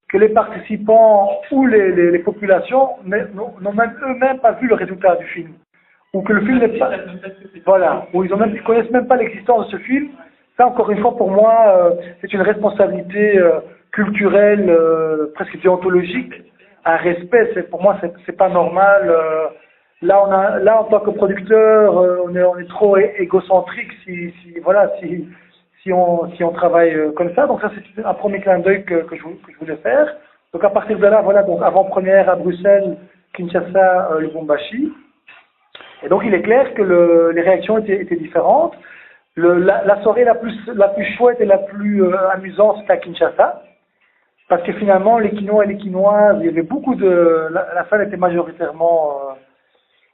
que les participants ou les populations n'ont même eux-mêmes pas vu le résultat du film. Ou que le film n'est pas... Voilà, ou ils connaissent même pas l'existence de ce film. Ça, encore une fois, pour moi, c'est une responsabilité culturelle, presque déontologique, un respect. Pour moi, c'est pas normal. Là, en tant que producteur, on est trop égocentrique si on travaille comme ça. Donc ça, c'est un premier clin d'œil que je voulais faire. Donc à partir de là, voilà, donc avant-première à Bruxelles, Kinshasa, Lubumbashi. Et donc il est clair que les réactions étaient différentes. La soirée la plus chouette et la plus amusante, c'était à Kinshasa. Parce que finalement, les Quinois et les Quinoises, il y avait beaucoup de... La salle était majoritairement...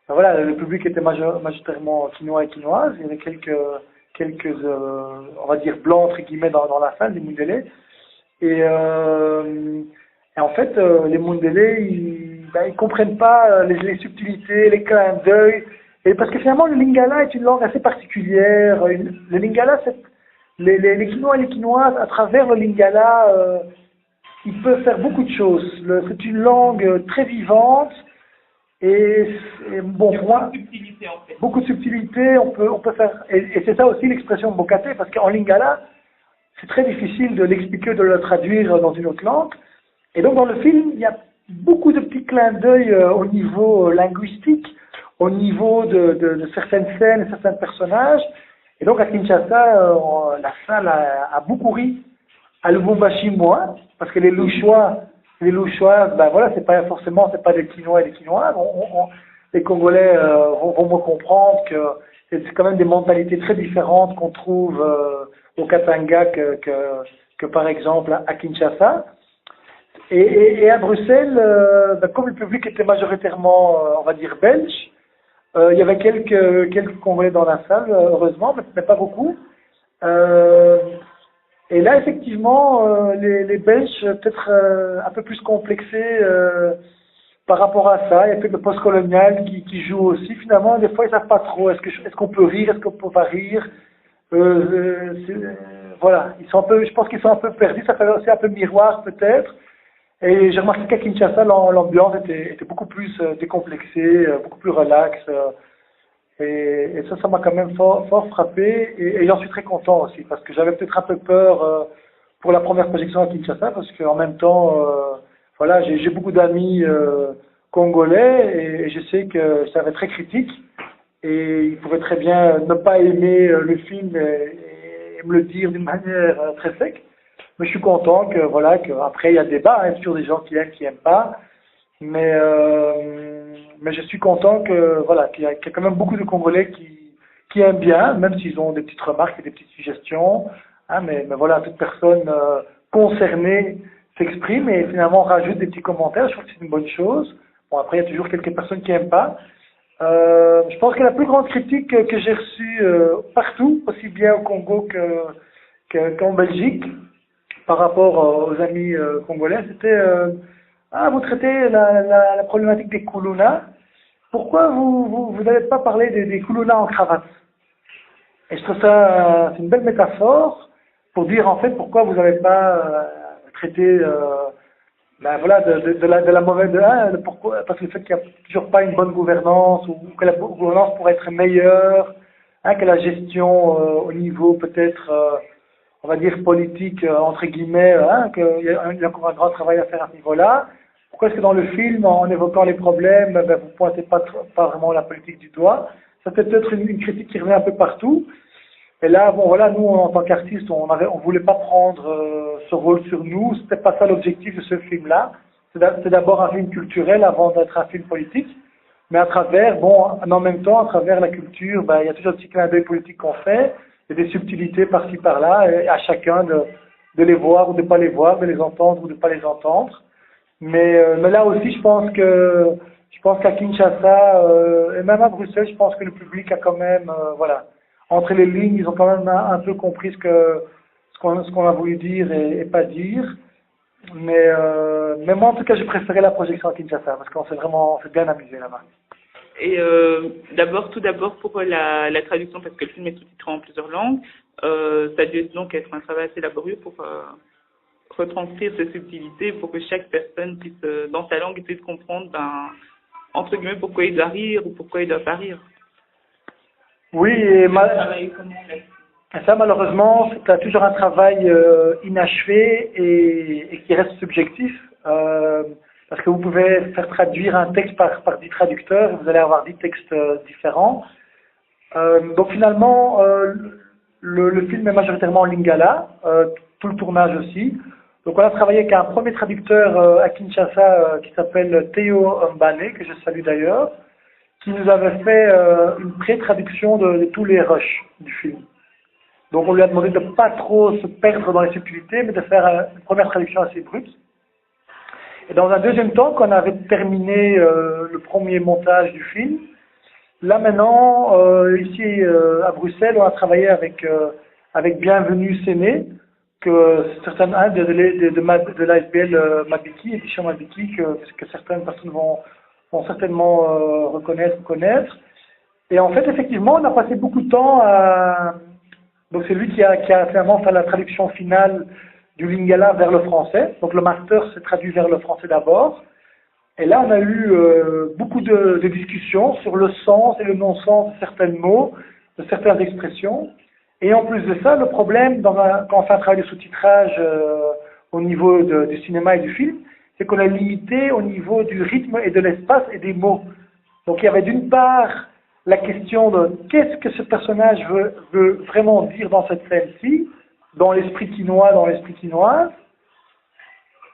voilà, le public était majoritairement Quinois et Quinoises. Il y avait quelques on va dire, blancs, entre guillemets, dans la salle, des Mundélés. Et en fait, les Mundélés, ils comprennent pas les subtilités, les clins d'œil. Et parce que finalement, le Lingala est une langue assez particulière. Le Lingala, les Quinois et les Quinoises, à travers le Lingala, ils peuvent faire beaucoup de choses. C'est une langue très vivante. Et bon, pour moi, beaucoup de subtilité, on peut faire, et c'est ça aussi l'expression Bokate, parce qu'en Lingala, c'est très difficile de l'expliquer, de le traduire dans une autre langue. Et donc dans le film, il y a beaucoup de petits clins d'œil au niveau linguistique, au niveau de certaines scènes et certains personnages. Et donc à Kinshasa, la salle a beaucoup ri, à Lubumbashi moins, parce que les Louchois, ben voilà, c'est pas des Quinois et des Quinoises. Les Congolais vont me comprendre que c'est quand même des mentalités très différentes qu'on trouve au Katanga que par exemple à Kinshasa. Et à Bruxelles, ben, comme le public était majoritairement, on va dire, belge, il y avait quelques Congolais dans la salle, heureusement, mais pas beaucoup. Et là, effectivement, les Belges, peut-être un peu plus complexés par rapport à ça. Il y a peut-être le post-colonial qui joue aussi. Finalement, des fois, ils ne savent pas trop. Est-ce qu'on peut rire? Est-ce qu'on peut pas rire? Voilà. Je pense qu'ils sont un peu perdus. Ça fait aussi un peu miroir, peut-être. Et j'ai remarqué qu'à Kinshasa, l'ambiance était beaucoup plus décomplexée, beaucoup plus relaxe. Et ça m'a quand même fort frappé, et j'en suis très content aussi, parce que j'avais peut-être un peu peur pour la première projection à Kinshasa, parce qu'en même temps, voilà, j'ai beaucoup d'amis congolais, et je sais que ça va être très critique, et ils pouvaient très bien ne pas aimer le film et me le dire d'une manière très sec. Mais je suis content qu'après il y a débat, il y a toujours des gens qui aiment, qui n'aiment pas, mais je suis content qu'il y a quand même beaucoup de Congolais qui aiment bien, même s'ils ont des petites remarques et des petites suggestions. Hein, mais voilà, toute personne concernée s'exprime et finalement rajoute des petits commentaires. Je trouve que c'est une bonne chose. Bon, après, il y a toujours quelques personnes qui n'aiment pas. Je pense que la plus grande critique que j'ai reçue partout, aussi bien au Congo qu'en Belgique, par rapport aux amis congolais, c'était vous traitez la problématique des koulounas. Pourquoi vous n'avez pas parlé des koulounas en cravate? Et je trouve ça c'est une belle métaphore pour dire en fait pourquoi vous n'avez pas traité voilà, de la mauvaise pourquoi, parce que le fait qu'il n'y a toujours pas une bonne gouvernance ou que la gouvernance pourrait être meilleure, que la gestion au niveau peut-être on va dire politique entre guillemets, qu'il y a encore un grand travail à faire à ce niveau-là. Pourquoi est-ce que dans le film, en évoquant les problèmes, vous pointez pas vraiment la politique du doigt? Ça peut être une critique qui revient un peu partout. Et là, bon voilà, nous en tant qu'artistes, on voulait pas prendre ce rôle sur nous. C'était pas ça l'objectif de ce film-là. C'est d'abord un film culturel avant d'être un film politique. Mais à travers, en même temps, à travers la culture, il y a toujours un petit clin d'œil politique qu'on fait. Il y a des subtilités par-ci par-là, et à chacun de les voir ou de pas les voir, de les entendre ou de pas les entendre. Mais là aussi, je pense qu'à Kinshasa et même à Bruxelles, je pense que le public a quand même, voilà, entre les lignes, ils ont quand même un peu compris ce qu'on a voulu dire et pas dire. Mais moi, en tout cas, j'ai préféré la projection à Kinshasa parce qu'on s'est bien amusé là-bas. Et tout d'abord pour la traduction, parce que le film est sous-titré en plusieurs langues, ça a dû donc être un travail assez laborieux retranscrire ces subtilités pour que chaque personne puisse, dans sa langue, essayer de comprendre, entre guillemets, pourquoi il doit rire ou pourquoi il doit pas rire. Oui, ça malheureusement, c'est toujours un travail inachevé et qui reste subjectif, parce que vous pouvez faire traduire un texte par 10 traducteurs et vous allez avoir 10 textes différents. Donc finalement, le film est majoritairement en lingala, tout le tournage aussi. Donc on a travaillé avec un premier traducteur à Kinshasa qui s'appelle Théo Mbane, que je salue d'ailleurs, qui nous avait fait une pré-traduction de tous les rushs du film. Donc on lui a demandé de ne pas trop se perdre dans les subtilités, mais de faire une première traduction assez brute. Et dans un deuxième temps, quand on avait terminé le premier montage du film, là maintenant, ici à Bruxelles, on a travaillé avec Bienvenue Séné, que certains de l'ASBL Mabiki, édition Mabiki, que certaines personnes vont certainement connaître. Et en fait, effectivement, on a passé beaucoup de temps à... Donc c'est lui qui a finalement fait la traduction finale du lingala vers le français. Donc le master s'est traduit vers le français d'abord. Et là, on a eu beaucoup de discussions sur le sens et le non-sens de certains mots, de certaines expressions. Et en plus de ça, le problème, quand on fait un travail de sous-titrage au niveau du cinéma et du film, c'est qu'on est limité au niveau du rythme et de l'espace et des mots. Donc il y avait d'une part la question de qu'est-ce que ce personnage veut vraiment dire dans cette scène-ci, dans l'esprit quinois, dans l'esprit quinoise,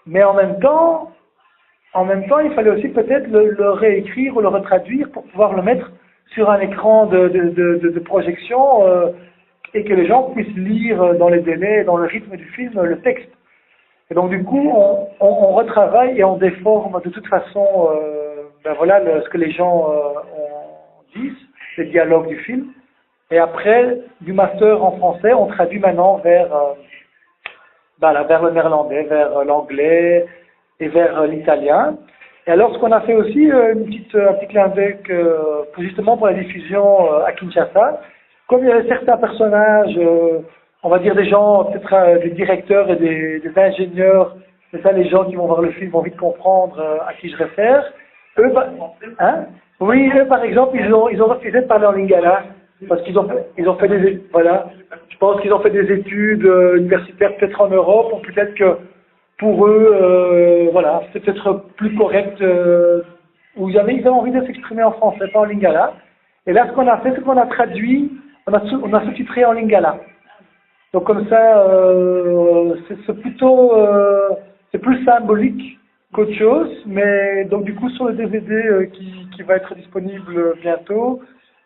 mais en même temps, il fallait aussi peut-être le réécrire ou le retraduire pour pouvoir le mettre sur un écran de projection et que les gens puissent lire dans les délais, dans le rythme du film, le texte. Et donc du coup, on retravaille et on déforme de toute façon ce que les gens disent, les dialogues du film. Et après, du master en français, on traduit maintenant vers le néerlandais, vers l'anglais et vers l'italien. Et alors, ce qu'on a fait aussi, un petit clin d'œil justement pour la diffusion à Kinshasa, comme il y avait certains personnages, on va dire des gens, peut-être des directeurs et des ingénieurs, c'est ça, les gens qui vont voir le film vont vite comprendre à qui je réfère. Eux, eux par exemple, ils ont refusé de parler en lingala parce qu'ils ont fait des, voilà, je pense qu'ils ont fait des études universitaires peut-être en Europe, ou peut-être que pour eux, c'est peut-être plus correct, où ils avaient envie de s'exprimer en français, pas en lingala. Et là, ce qu'on a fait, c'est qu'on a traduit, on a sous-titré en lingala. Donc comme ça, c'est plus symbolique qu'autre chose, mais donc du coup sur le DVD qui va être disponible bientôt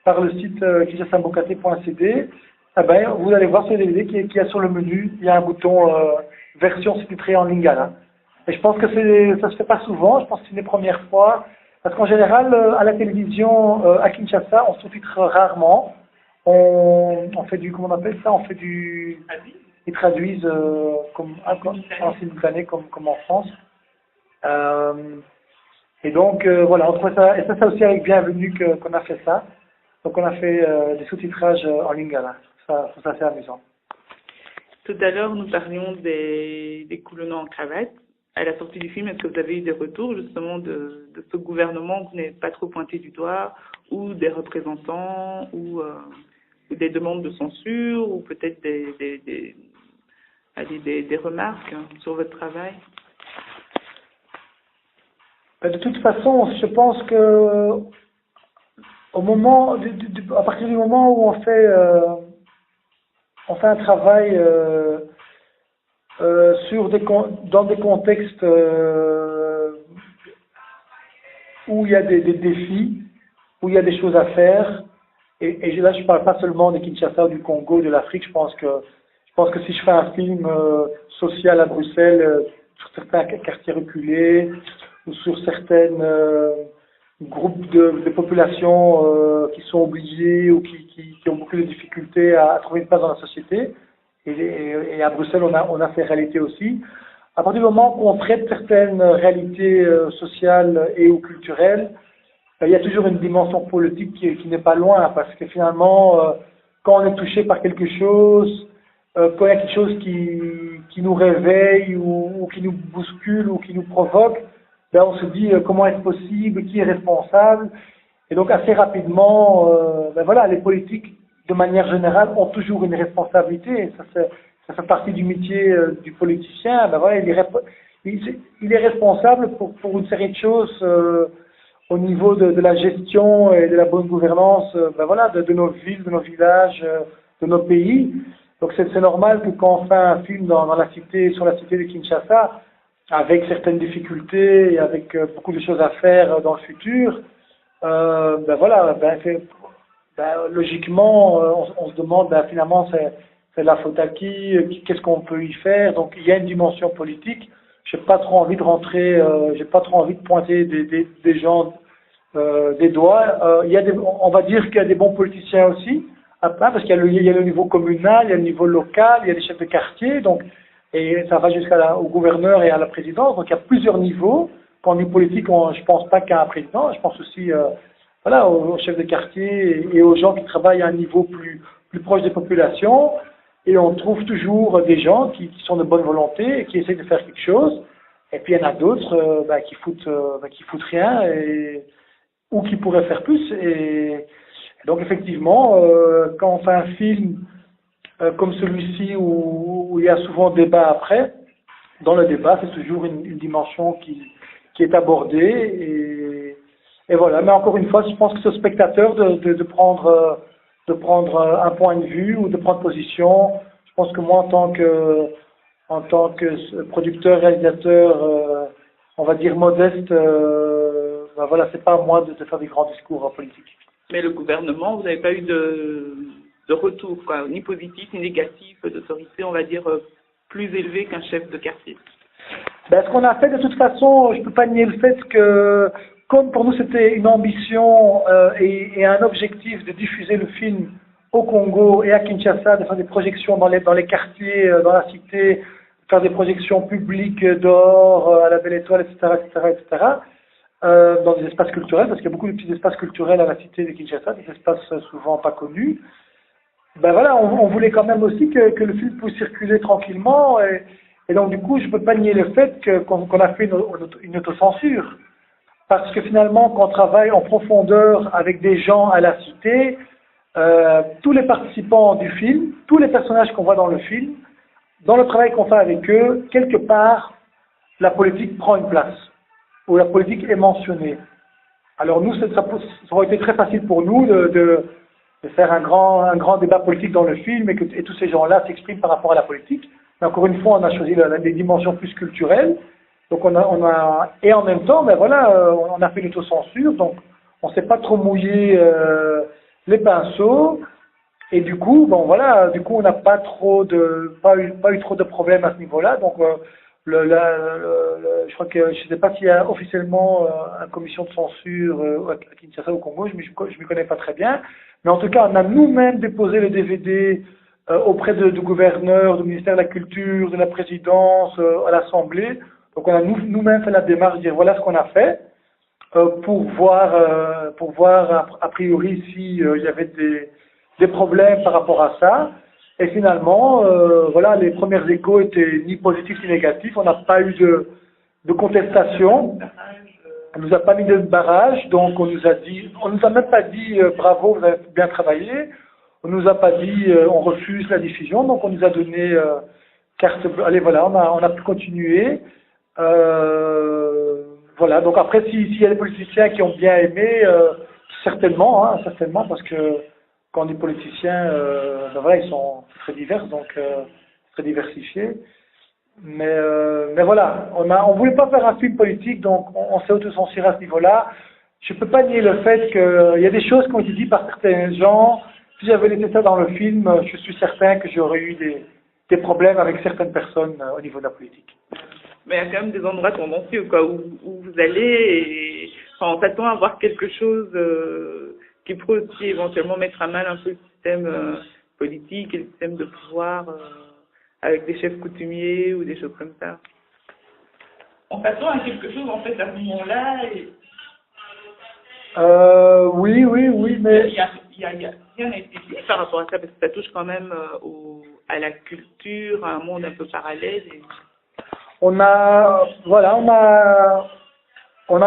par le site kinshasambokate.cd, vous allez voir sur le DVD qui a sur le menu, il y a un bouton version sous-titrée en lingala. Et je pense que ça se fait pas souvent, je pense que c'est une des premières fois, parce qu'en général à la télévision à Kinshasa, on sous-titre rarement. On fait comment on appelle ça? Ils traduisent en simultané comme en France. Et donc on trouve ça, et ça aussi avec Bienvenue qu'on a fait ça. Donc on a fait des sous-titrages en lingala. Ça c'est assez amusant. Tout à l'heure, nous parlions des coulonnants en cravate. À la sortie du film, est-ce que vous avez eu des retours justement de ce gouvernement que vous n'avez pas trop pointé du doigt, ou des représentants, ou des demandes de censure, ou peut-être des remarques sur votre travail? De toute façon, je pense que à partir du moment où on fait un travail dans des contextes où il y a des défis, où il y a des choses à faire, et là je ne parle pas seulement de Kinshasa ou du Congo, de l'Afrique, je pense que si je fais un film social à Bruxelles, sur certains quartiers reculés, ou sur certains groupes de population qui sont obligés ou qui ont beaucoup de difficultés à trouver une place dans la société, et à Bruxelles on a ces réalités aussi. À partir du moment qu'on traite certaines réalités sociales et ou culturelles, il y a toujours une dimension politique qui n'est pas loin, parce que finalement, quand on est touché par quelque chose, quand il y a quelque chose qui qui nous réveille ou qui nous bouscule ou qui nous provoque, ben on se dit comment est-ce possible, qui est responsable. Et donc assez rapidement, ben voilà, les politiques de manière générale ont toujours une responsabilité. Et ça fait partie du métier du politicien. Ben voilà, il est responsable pour une série de choses au niveau de la gestion et de la bonne gouvernance, ben voilà, de nos villes, de nos villages, de nos pays. Donc c'est normal que quand on fait un film dans la cité, sur la cité de Kinshasa, avec certaines difficultés et avec beaucoup de choses à faire dans le futur, ben voilà, logiquement, on se demande, ben, finalement, c'est la faute à qui, qu'est-ce qu'on peut y faire. Donc il y a une dimension politique. J'ai pas trop envie de rentrer, j'ai pas trop envie de pointer des gens des doigts. On va dire qu'il y a des bons politiciens aussi, parce qu'il y a le niveau communal, il y a le niveau local, il y a des chefs de quartier, donc et ça va jusqu'au gouverneur et à la présidence. Donc il y a plusieurs niveaux. Quand on dit politique, je pense pas qu'à un président, je pense aussi voilà, aux chefs de quartier et aux gens qui travaillent à un niveau plus proche des populations. Et on trouve toujours des gens qui sont de bonne volonté et qui essaient de faire quelque chose. Et puis il y en a d'autres qui foutent rien ou qui pourraient faire plus. Et donc effectivement, quand on fait un film comme celui-ci où il y a souvent débat après, dans le débat, c'est toujours une dimension qui est abordée. Et voilà. Mais encore une fois, je pense que c'est au spectateur de prendre un point de vue ou de prendre position. Je pense que moi, en tant que producteur, réalisateur, on va dire modeste, ben voilà, c'est pas à moi de faire des grands discours politiques. Mais le gouvernement, vous n'avez pas eu de retour, quoi, ni positif ni négatif, d'autorité, on va dire, plus élevé qu'un chef de quartier. Ben, ce qu'on a fait, de toute façon, je ne peux pas nier le fait que, comme pour nous c'était une ambition et un objectif de diffuser le film au Congo et à Kinshasa, de faire des projections dans les quartiers, dans la cité, de faire des projections publiques dehors, à la Belle Étoile, etc., dans des espaces culturels, parce qu'il y a beaucoup de petits espaces culturels à la cité de Kinshasa, des espaces souvent pas connus. Ben voilà, on voulait quand même aussi que le film puisse circuler tranquillement, et donc du coup, je ne peux pas nier le fait qu'on a fait une autocensure. Parce que finalement, quand on travaille en profondeur avec des gens à la cité, tous les participants du film, tous les personnages qu'on voit dans le film, dans le travail qu'on fait avec eux, quelque part, la politique prend une place, ou la politique est mentionnée. Alors nous, ça aurait été très facile pour nous de faire un grand débat politique dans le film et tous ces gens-là s'expriment par rapport à la politique. Mais encore une fois, on a choisi des dimensions plus culturelles. Donc et en même temps, ben voilà, on a fait l'autocensure, donc on ne s'est pas trop mouillé les pinceaux. Et du coup, bon voilà, on n'a pas eu trop de problèmes à ce niveau-là. Donc je crois que je ne sais pas s'il y a officiellement une commission de censure à Kinshasa au Congo, je ne m'y connais pas très bien. Mais en tout cas, on a nous-mêmes déposé le DVD auprès du gouverneur, du ministère de la Culture, de la présidence, à l'Assemblée. Donc on a nous-mêmes fait la démarche de dire voilà ce qu'on a fait pour voir a priori s'il y avait des problèmes par rapport à ça. Et finalement, voilà, les premiers échos étaient ni positifs ni négatifs. On n'a pas eu de contestation. On nous a pas mis de barrage, donc on nous a même pas dit bravo, vous avez bien travaillé. On nous a pas dit on refuse la diffusion, donc on nous a donné carte bleue. Allez voilà, on a pu continuer. Voilà, donc après s'il y a des politiciens qui ont bien aimé, certainement, parce que quand on est politicien, ben voilà, ils sont très divers, donc très diversifiés. Mais voilà, on voulait pas faire un film politique, donc on s'est autocensuré à ce niveau-là. Je peux pas nier le fait qu'il y a des choses qui ont été dites par certains gens. Si j'avais laissé ça dans le film, je suis certain que j'aurais eu des problèmes avec certaines personnes au niveau de la politique. Mais il y a quand même des endroits tendancieux, quoi, où vous allez et on s'attend à voir quelque chose qui pourrait aussi éventuellement mettre à mal un peu le système politique et le système de pouvoir avec des chefs coutumiers ou des choses comme ça. On s'attend à quelque chose en fait à ce moment-là. Oui, mais il y a rien à été dit par rapport à ça parce que ça touche quand même à la culture, à un monde un peu parallèle. On a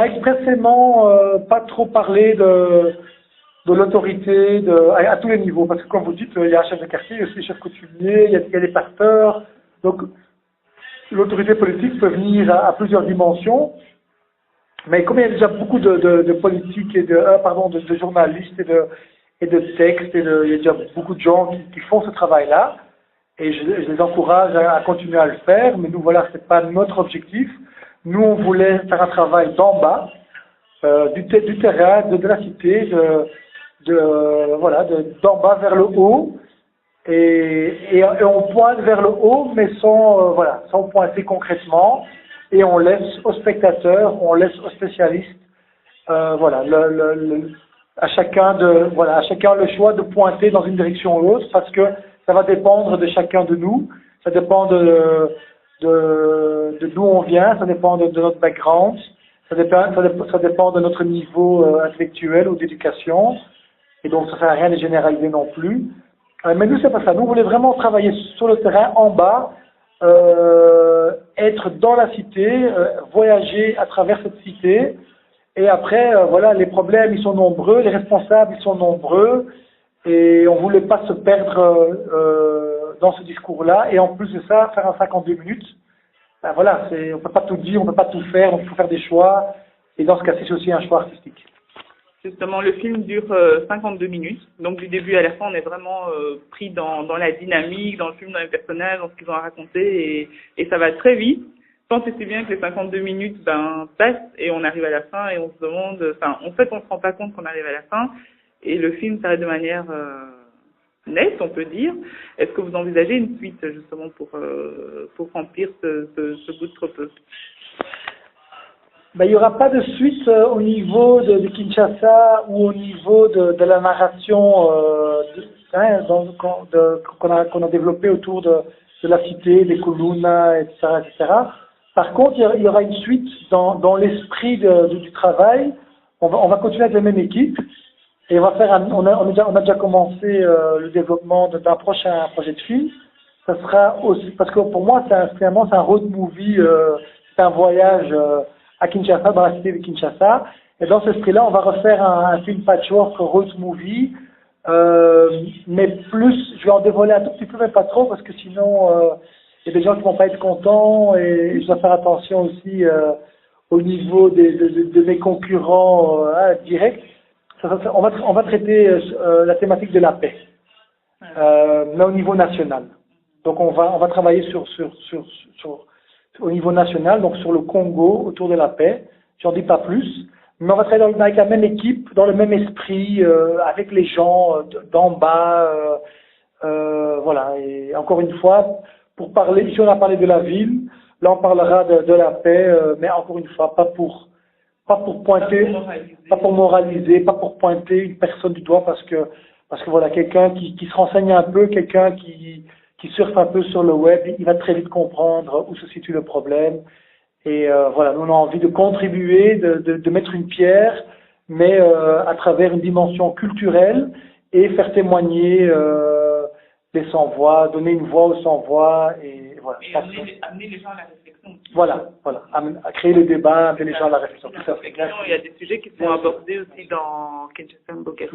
expressément pas trop parlé de l'autorité à tous les niveaux, parce que comme vous dites, il y a un chef de quartier, il y a aussi des chefs coutumiers, il y a des pasteurs, donc l'autorité politique peut venir à plusieurs dimensions, mais comme il y a déjà beaucoup de politiques et de journalistes et de textes, il y a déjà beaucoup de gens qui font ce travail-là, et je les encourage à continuer à le faire, mais nous voilà, c'est pas notre objectif. Nous, on voulait faire un travail d'en bas, du terrain, de la cité, d'en bas vers le haut, et on pointe vers le haut, mais sans pointer concrètement, et on laisse aux spectateurs, on laisse aux spécialistes, à chacun le choix de pointer dans une direction ou l'autre, parce que ça va dépendre de chacun de nous, ça dépend de d'où on vient, ça dépend de notre background, ça dépend de notre niveau intellectuel ou d'éducation, et donc ça ne sert à rien de généraliser non plus. Mais nous, c'est pas ça. Nous, on voulait vraiment travailler sur le terrain, en bas, être dans la cité, voyager à travers cette cité, et après, les problèmes, ils sont nombreux, les responsables, ils sont nombreux, et on voulait pas se perdre dans ce discours-là, et en plus de ça, faire un 52 minutes. Ben voilà, on peut pas tout dire, on peut pas tout faire, donc il faut faire des choix, et dans ce cas-ci, c'est aussi un choix artistique. Justement, le film dure 52 minutes, donc du début à la fin, on est vraiment pris dans la dynamique, dans le film, dans les personnages, dans ce qu'ils ont à raconter, et ça va très vite. Tant et si bien que les 52 minutes passent et on arrive à la fin et on se demande, en fait, on se rend pas compte qu'on arrive à la fin, et le film s'arrête de manière nette, on peut dire. Est-ce que vous envisagez une suite, justement, pour remplir ce bout de trop peu? Il n'y aura pas de suite au niveau de Kinshasa ou au niveau de la narration qu'on a développé autour de la cité, des Kuluna, etc., etc. Par contre, il y aura une suite dans l'esprit du travail. On va continuer avec la même équipe et on a déjà commencé le développement d'un prochain projet de film. Ça sera aussi, parce que pour moi, finalement, c'est un road movie, c'est un voyage à Kinshasa, dans la cité de Kinshasa. Et dans ce esprit-là, on va refaire un film patchwork road movie, mais plus, je vais en dévoiler un tout petit peu, mais pas trop, parce que sinon, il y a des gens qui vont pas être contents, et je dois faire attention aussi au niveau de mes concurrents directs. On va traiter la thématique de la paix, mais au niveau national. Donc on va travailler au niveau national, donc sur le Congo, autour de la paix. J'en dis pas plus, mais on va travailler avec la même équipe, dans le même esprit, avec les gens d'en bas, et encore une fois, pour parler, ici on a parlé de la ville, là on parlera de la paix, mais encore une fois, pas pour pointer, pas pour moraliser, pas pour pointer une personne du doigt, parce que voilà, quelqu'un qui se renseigne un peu, quelqu'un qui surfe un peu sur le web, il va très vite comprendre où se situe le problème. Et nous on a envie de contribuer, de mettre une pierre, mais à travers une dimension culturelle, et faire témoigner les sans-voix, donner une voix aux sans-voix, et voilà. Et amener les gens à la réflexion. Voilà, à créer le débat, amener les gens à la réflexion. Tout à fait. Il y a des sujets qui sont abordés aussi dans Kinshasa Mboka.